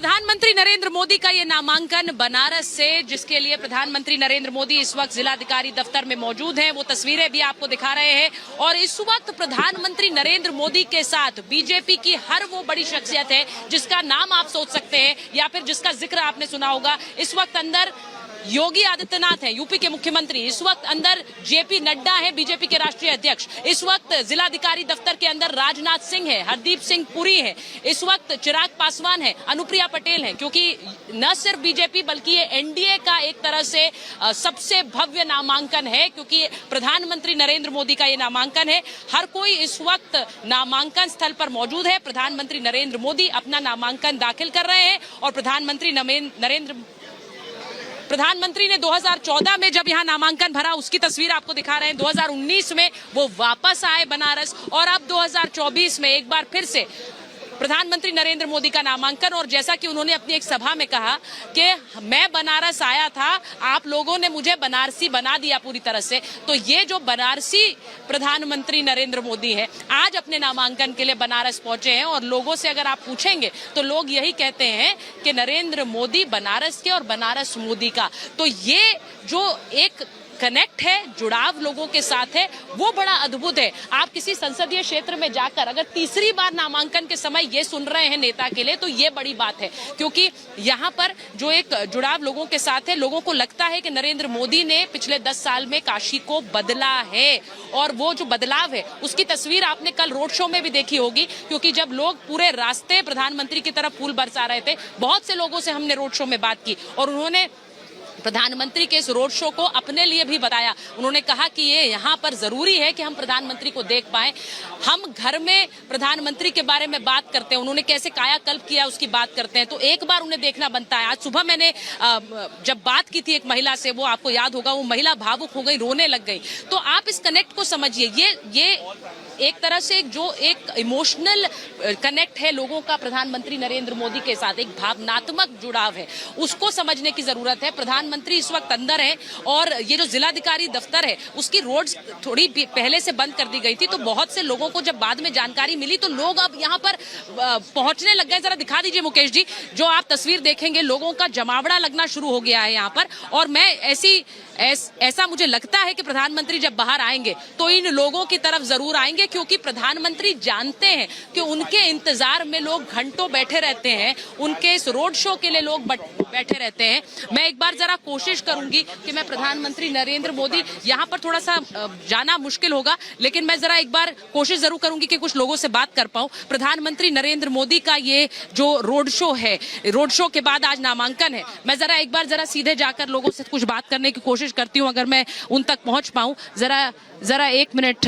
प्रधानमंत्री नरेंद्र मोदी का ये नामांकन बनारस से, जिसके लिए प्रधानमंत्री नरेंद्र मोदी इस वक्त जिलाधिकारी दफ्तर में मौजूद हैं, वो तस्वीरें भी आपको दिखा रहे हैं। और इस वक्त प्रधानमंत्री नरेंद्र मोदी के साथ बीजेपी की हर वो बड़ी शख्सियत है जिसका नाम आप सोच सकते हैं या फिर जिसका जिक्र आपने सुना होगा। इस वक्त अंदर योगी आदित्यनाथ हैं, यूपी के मुख्यमंत्री। इस वक्त अंदर जेपी नड्डा हैं, बीजेपी के राष्ट्रीय अध्यक्ष। इस वक्त जिलाधिकारी दफ्तर के अंदर राजनाथ सिंह है, हरदीप सिंह पुरी है। इस वक्त चिराग पासवान है, अनुप्रिया पटेल है, क्योंकि न सिर्फ बीजेपी बल्कि ये एनडीए का एक तरह से सबसे भव्य नामांकन है, क्योंकि प्रधानमंत्री नरेंद्र मोदी का ये नामांकन है। हर कोई इस वक्त नामांकन स्थल पर मौजूद है। प्रधानमंत्री नरेंद्र मोदी अपना नामांकन दाखिल कर रहे हैं और प्रधानमंत्री ने 2014 में जब यहाँ नामांकन भरा उसकी तस्वीर आपको दिखा रहे हैं। 2019 में वो वापस आए बनारस और अब 2024 में एक बार फिर से प्रधानमंत्री नरेंद्र मोदी का नामांकन। और जैसा कि उन्होंने अपनी एक सभा में कहा कि मैं बनारस आया था, आप लोगों ने मुझे बनारसी बना दिया पूरी तरह से। तो ये जो बनारसी प्रधानमंत्री नरेंद्र मोदी है, आज अपने नामांकन के लिए बनारस पहुंचे हैं। और लोगों से अगर आप पूछेंगे तो लोग यही कहते हैं कि नरेंद्र मोदी बनारस के और बनारस मोदी का। तो ये जो एक कनेक्ट है, जुड़ाव लोगों के साथ है, वो बड़ा अद्भुत है। आप किसी संसदीय क्षेत्र में जाकर अगर तीसरी बार नामांकन के समय ये सुन रहे हैं नेता के लिए, तो ये बड़ी बात है, क्योंकि यहाँ पर जो एक जुड़ाव लोगों के साथ है, लोगों को लगता है कि नरेंद्र मोदी ने पिछले 10 साल में काशी को बदला है। और वो जो बदलाव है उसकी तस्वीर आपने कल रोड शो में भी देखी होगी, क्योंकि जब लोग पूरे रास्ते प्रधानमंत्री की तरफ फूल बरसा रहे थे, बहुत से लोगों से हमने रोड शो में बात की और उन्होंने प्रधानमंत्री के इस रोड शो को अपने लिए भी बताया। उन्होंने कहा कि ये यहाँ पर जरूरी है कि हम प्रधानमंत्री को देख पाएं। हम घर में प्रधानमंत्री के बारे में बात करते हैं, उन्होंने कैसे कायाकल्प किया उसकी बात करते हैं, तो एक बार उन्हें देखना बनता है। आज सुबह मैंने जब बात की थी एक महिला से, वो आपको याद होगा, वो महिला भावुक हो गई, रोने लग गई। तो आप इस कनेक्ट को समझिए, ये एक तरह से जो एक इमोशनल कनेक्ट है लोगों का प्रधानमंत्री नरेंद्र मोदी के साथ, एक भावनात्मक जुड़ाव है, उसको समझने की जरूरत है। प्रधानमंत्री इस वक्त अंदर है और ये जो जिलाधिकारी दफ्तर है उसकी रोड्स थोड़ी पहले से बंद कर दी गई थी, तो बहुत से लोगों को जब बाद में जानकारी मिली तो लोग अब यहाँ पर पहुंचने लग गए। जरा दिखा दीजिए मुकेश जी, जो आप तस्वीर देखेंगे, लोगों का जमावड़ा लगना शुरू हो गया है यहाँ पर। और मैं ऐसा मुझे लगता है कि प्रधानमंत्री जब बाहर आएंगे तो इन लोगों की तरफ जरूर आएंगे, क्योंकि प्रधानमंत्री जानते हैं कि उनके इंतजार में लोग घंटों बैठे रहते हैं, उनके इस रोड शो के लिए लोग बैठे रहते हैं। मैं एक बार जरा कोशिश करूंगी कि मैं प्रधानमंत्री नरेंद्र मोदी, यहाँ पर थोड़ा सा जाना मुश्किल होगा, लेकिन मैं जरा एक बार कोशिश जरूर करूंगी कि कुछ लोगों से बात कर पाऊं। प्रधानमंत्री नरेंद्र मोदी का ये जो रोड शो है, रोड शो के बाद आज नामांकन है, मैं जरा एक बार सीधे जाकर लोगों से कुछ बात करने की कोशिश करती हूँ, अगर मैं उन तक पहुंच पाऊं। जरा एक मिनट।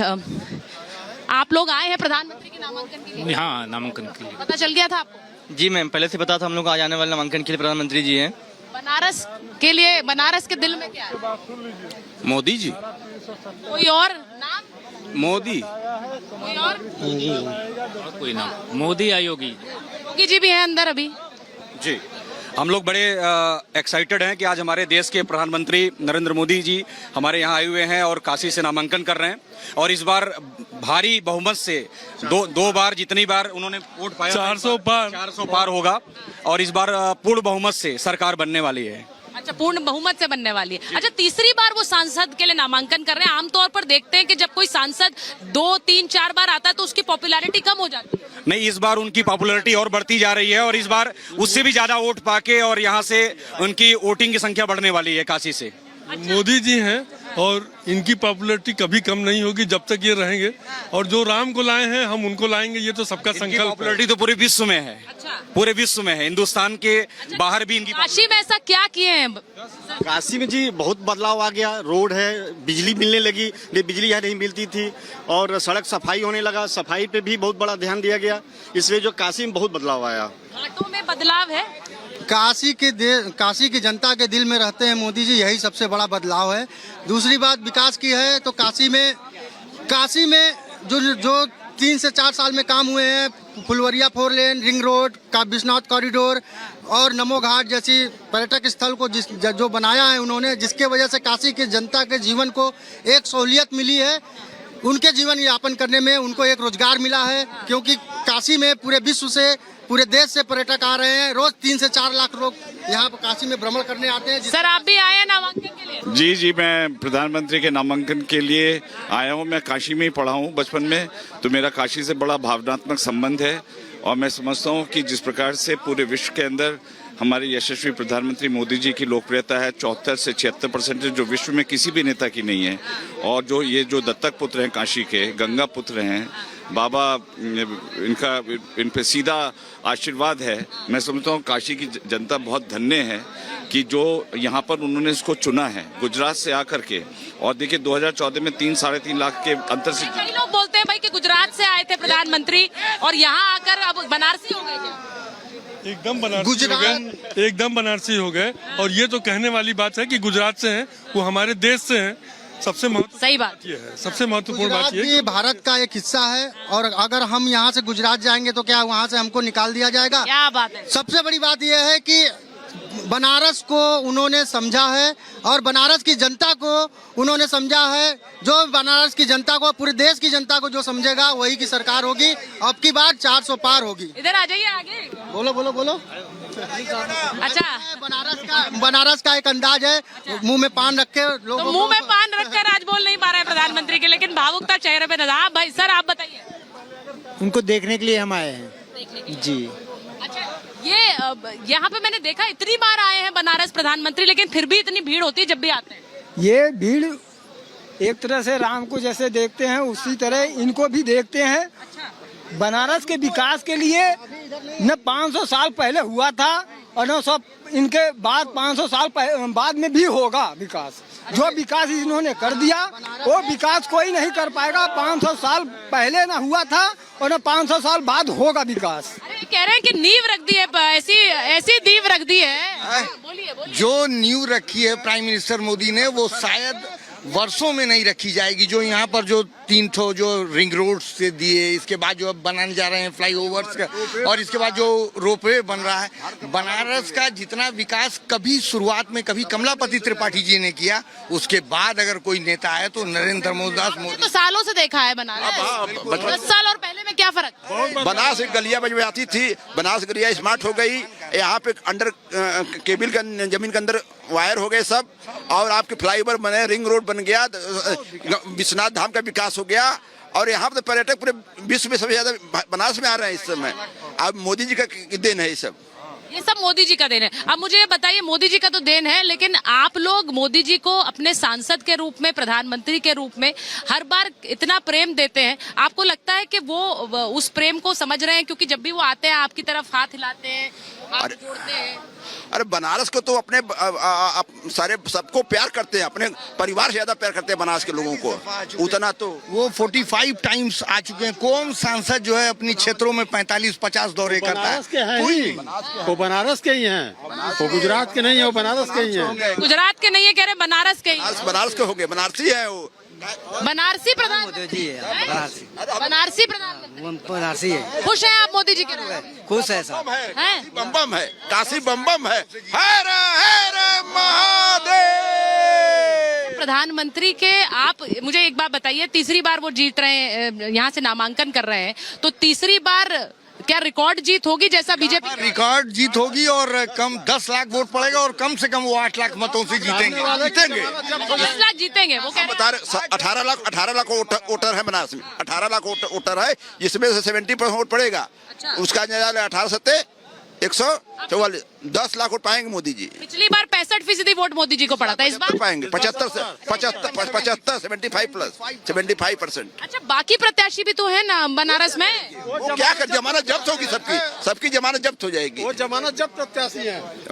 आप लोग आए हैं प्रधानमंत्री के नामांकन के लिए? हाँ, नामांकन के लिए। पता चल गया था आपको? जी मैम, पहले से पता था, हम लोग आज आने वाले नामांकन के लिए प्रधानमंत्री जी हैं। बनारस के लिए, बनारस के दिल में क्या है? मोदी जी। कोई और नाम? मोदी। कोई और कोई नाम? मोदी या योगी? योगी जी भी हैं अंदर अभी। जी, हम लोग बड़े एक्साइटेड हैं कि आज हमारे देश के प्रधानमंत्री नरेंद्र मोदी जी हमारे यहाँ आए हुए हैं और काशी से नामांकन कर रहे हैं। और इस बार भारी बहुमत से दो बार, जितनी बार उन्होंने वोट पाया 400 पार होगा। और इस बार पूर्ण बहुमत से सरकार बनने वाली है। अच्छा, पूर्ण बहुमत से बनने वाली है। अच्छा, तीसरी बार वो सांसद के लिए नामांकन कर रहे हैं। आमतौर पर देखते हैं कि जब कोई सांसद 2, 3, 4 बार आता है तो उसकी पॉपुलैरिटी कम हो जाती है। नहीं, इस बार उनकी पॉपुलैरिटी और बढ़ती जा रही है और इस बार उससे भी ज्यादा वोट पाके और यहाँ से उनकी वोटिंग की संख्या बढ़ने वाली है काशी से। अच्छा। मोदी जी हैं और इनकी पॉपुलैरिटी कभी कम नहीं होगी जब तक ये रहेंगे। और जो राम को लाए हैं हम उनको लाएंगे, ये तो सबका संकल्प है। पॉपुलैरिटी तो पूरे विश्व में है। अच्छा। पूरे विश्व में है, हिंदुस्तान के बाहर भी इनकी। काशी में ऐसा क्या किए हैं? काशी में जी बहुत बदलाव आ गया। रोड है, बिजली मिलने लगी, बिजली यहाँ नहीं मिलती थी। और सड़क सफाई होने लगा, सफाई पे भी बहुत बड़ा ध्यान दिया गया, इसलिए जो काशी में बहुत बदलाव आया। घाटों में बदलाव है। काशी की जनता के दिल में रहते हैं मोदी जी, यही सबसे बड़ा बदलाव है। दूसरी बात विकास की है तो काशी में जो 3 से 4 साल में काम हुए हैं, फुलवरिया 4 लेन, रिंग रोड का, विश्वनाथ कॉरिडोर और नमो घाट जैसी पर्यटक स्थल को जो बनाया है उन्होंने, जिसके वजह से काशी की जनता के जीवन को एक सहूलियत मिली है। उनके जीवन यापन करने में उनको एक रोजगार मिला है, क्योंकि काशी में पूरे विश्व से पूरे देश से पर्यटक आ रहे हैं। रोज 3 से 4 लाख लोग यहाँ पर काशी में भ्रमण करने आते हैं। सर आप भी आए हैं नामांकन के लिए? जी जी, मैं प्रधानमंत्री के नामांकन के लिए आया हूँ। मैं काशी में ही पढ़ा हूँ बचपन में, तो मेरा काशी से बड़ा भावनात्मक संबंध है। और मैं समझता हूँ कि जिस प्रकार से पूरे विश्व के अंदर हमारे यशस्वी प्रधानमंत्री मोदी जी की लोकप्रियता है 74 से 76%, जो विश्व में किसी भी नेता की नहीं है। और जो ये जो दत्तक पुत्र हैं काशी के, गंगा पुत्र हैं, बाबा इनका इन पे सीधा आशीर्वाद है। मैं समझता हूँ काशी की जनता बहुत धन्य है कि जो यहाँ पर उन्होंने इसको चुना है गुजरात से आकर के। और देखिए 2014 में 3-3.5 लाख के अंतर से कई लोग बोलते हैं भाई कि गुजरात से आए थे प्रधानमंत्री और यहाँ आकर अब बनारसी हो गए क्या? एकदम बनारसी हो गए, एकदम बनारसी हो गए। और ये तो कहने वाली बात है कि गुजरात से हैं, वो हमारे देश से हैं। सबसे सही बात ये है, सबसे महत्वपूर्ण बात गुजरात ये भी भारत का एक हिस्सा है और अगर हम यहाँ से गुजरात जाएंगे तो क्या वहाँ से हमको निकाल दिया जाएगा? क्या बात है। सबसे बड़ी बात यह है कि बनारस को उन्होंने समझा है और बनारस की जनता को उन्होंने समझा है। जो बनारस की जनता को, पूरे देश की जनता को जो समझेगा वही की सरकार होगी। अब की बार 400 पार होगी। इधर आ जाइए आगे। बोलो बोलो बोलो। अच्छा, बनारस का एक अंदाज है, मुंह में पान रखे लोग, तो मुंह में पान रखकर आज बोल नहीं पा रहे हैं प्रधानमंत्री के, लेकिन भावुकता चेहरे पे नजर। आप भाई सर आप बताइए। उनको देखने के लिए हम आए हैं जी। अच्छा, ये यहाँ पे मैंने देखा इतनी बार आए हैं बनारस प्रधानमंत्री, लेकिन फिर भी इतनी भीड़ होती है जब भी आते हैं। ये भीड़ एक तरह से राम को जैसे देखते हैं उसी तरह इनको भी देखते हैं। बनारस के विकास के लिए न 500 साल पहले हुआ था और न सब इनके बाद 500 साल बाद में भी होगा विकास। जो विकास इन्होंने कर दिया वो विकास कोई नहीं कर पाएगा। 500 साल पहले ना हुआ था और न 500 साल बाद होगा विकास। अरे कह रहे हैं कि नींव रख दी है, ऐसी नींव रख दी है। बोलिए बोलिए। जो नींव रखी है प्राइम मिनिस्टर मोदी ने वो शायद वर्षों में नहीं रखी जाएगी। जो यहाँ पर जो 3 ठो जो रिंग रोड से दिए, इसके बाद जो अब बनाने जा रहे हैं फ्लाईओवर्स का, और इसके बाद जो रोपवे बन रहा है, बनारस का जितना विकास कभी शुरुआत में कभी कमलापति त्रिपाठी जी ने किया, उसके बाद अगर कोई नेता आए तो नरेंद्र मोदी। तो सालों से देखा है बनारस, 10 साल और पहले में क्या फर्क? बनारस एक गलिया में आती थी, बनारस गलिया स्मार्ट हो गई। यहाँ पे अंडर केबल का जमीन के अंदर वायर हो गए सब, और आपके फ्लाईओवर बने, रिंग रोड बन गया, विश्वनाथ धाम का विकास हो गया। और यहाँ पे पर्यटक पूरे विश्व में सबसे ज्यादा बनारस में आ रहे हैं इस समय। अब मोदी जी का देन है ये सब मोदी जी का देन है। अब मुझे ये बताइए, मोदी जी का तो देन है, लेकिन आप लोग मोदी जी को अपने सांसद के रूप में, प्रधानमंत्री के रूप में हर बार इतना प्रेम देते हैं, आपको लगता है कि वो उस प्रेम को समझ रहे हैं? क्योंकि जब भी वो आते हैं आपकी तरफ हाथ हिलाते हैं, हाथ जोड़ते हैं। अरे बनारस को तो अपने सारे सबको प्यार करते हैं, अपने परिवार से ज्यादा प्यार करते हैं बनारस के लोगों को। उतना तो वो 45 टाइम्स आ चुके हैं। कौन सांसद जो है अपनी क्षेत्रों में 45-50 दौरे करता है? वो बनारस के ही हैं, वो गुजरात के नहीं है, वो बनारस के ही हैं। गुजरात के नहीं है, कह रहे बनारस के ही। बनारस के हो गए, बनारसी है वो। बनारसी प्रधानमंत्री जी बनारसी प्रधानमंत्री बनारसी है। खुश हैं आप मोदी जी के रूप में? खुश है साहब। बम बम है, काशी बम बम है। हर हर महादेव। प्रधानमंत्री के आप मुझे एक बात बताइए, तीसरी बार वो जीत रहे हैं, यहाँ से नामांकन कर रहे हैं, तो तीसरी बार क्या रिकॉर्ड जीत होगी जैसा बीजेपी? रिकॉर्ड जीत होगी और कम 10 लाख वोट पड़ेगा और कम से कम वो 8 लाख मतों से जीतेंगे। 10 लाख जीतेंगे वो कह रहे हैं। 18 लाख वोटर है बनारस में, 18 लाख वोटर है, जिसमें से 70% वोट पड़ेगा। उसका 18 सत्ते 144, 10 लाख वोट पाएंगे मोदी जी। पिछली बार 65% वोट मोदी जी को पड़ा था, इस बार पाएंगे 75 75%। अच्छा, बाकी प्रत्याशी भी तो है ना बनारस में? वो क्या कर, जमानत जब्त होगी सबकी, जमानत जब्त हो जाएगी। वो जमानत जब्त प्रत्याशी है।